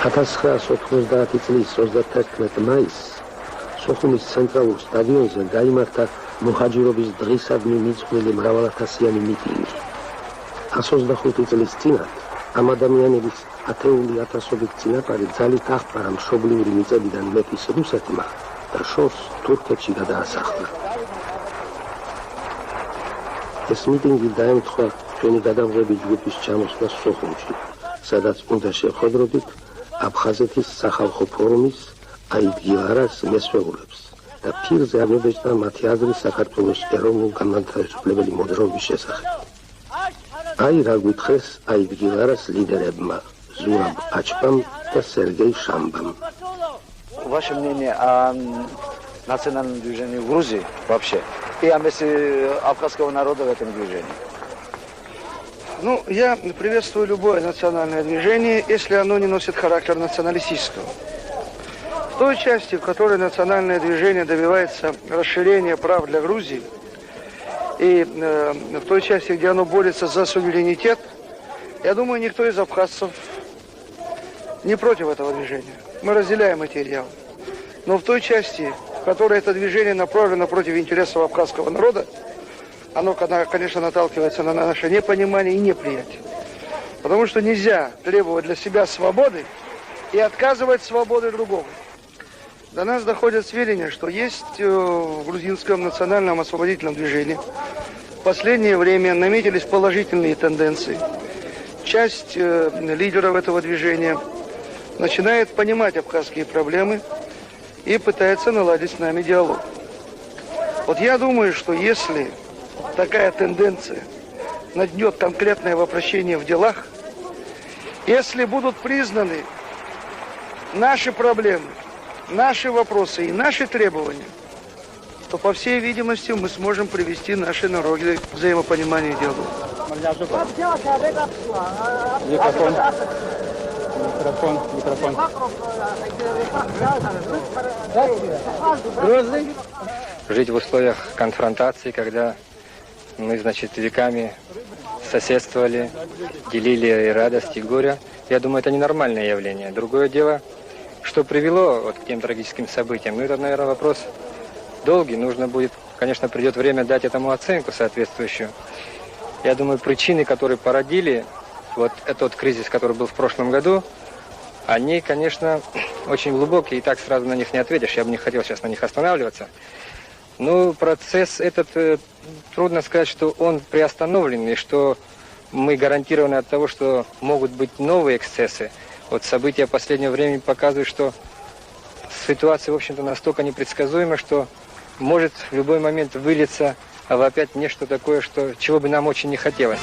1990 წლის 31 მაისს სოხუმის ცენტრალურ სტადიონზე გაიმართა მოჰაჯირობის დღისადმი მიძღვნილი მრავალათასიანი მიტინგი. 125 წლის წინათ ამ ადამიანების ათეული ათასობით წინაპარი ძალით აღპარა მშობლიური მიწებიდან მეფის რუსეთმა და შორს თურქეთში გადაასახლა. ეს მიტინგი დაემთხვა ჩვენი გადამღები ჯგუფის ჩამოსვლას სოხუმში, სადაც უნდა შევხედროდით აფხაზეთის სახალხო ფორუმის აიდგილარას მესვეულებს და ფირზე ამებეჭდა მათი აზრი საქართველოს ეროვნულ განმანათლებლებელი მოძრაობის შესახებ. აი რა გითხრეს აიდგილარას лидерებმა Зураб Ачпам и Сергей Шамбам. Ваше мнение о национальном движении в Грузии вообще и о месте абхазского народа в этом движении? Ну, я приветствую любое национальное движение, если оно не носит характер националистического. В той части, в которой национальное движение добивается расширения прав для Грузии, и в той части, где оно борется за суверенитет, я думаю, никто из абхазцев не против этого движения. Мы разделяем эти идеалы. Но в той части, в которой это движение направлено против интересов абхазского народа, оно, конечно, наталкивается на наше непонимание и неприятие. Потому что нельзя требовать для себя свободы и отказывать свободы другому. До нас доходят сведения, что есть в грузинском национальном освободительном движении в последнее время наметились положительные тенденции. Часть лидеров этого движения начинает понимать абхазские проблемы и пытается наладить с нами диалог. Вот я думаю, что если такая тенденция найдет конкретное воплощение в делах, если будут признаны наши проблемы, наши вопросы и наши требования, то, по всей видимости, мы сможем привести наши народы к взаимопониманию и диалогу. Микрофон. Жить в условиях конфронтации, когда мы, веками соседствовали, делили и радость, и горе, я думаю, это ненормальное явление. Другое дело, что привело к тем трагическим событиям. Это, наверное, вопрос долгий. Нужно будет, конечно, придет время дать этому оценку соответствующую. Я думаю, причины, которые породили этот кризис, который был в прошлом году, они, конечно, очень глубокие, и так сразу на них не ответишь. Я бы не хотел сейчас на них останавливаться. Но процесс этот, трудно сказать, что он приостановлен, и что мы гарантированы от того, что могут быть новые эксцессы. События последнего времени показывают, что ситуация, в общем-то, настолько непредсказуема, что может в любой момент вылиться в опять нечто такое, чего бы нам очень не хотелось.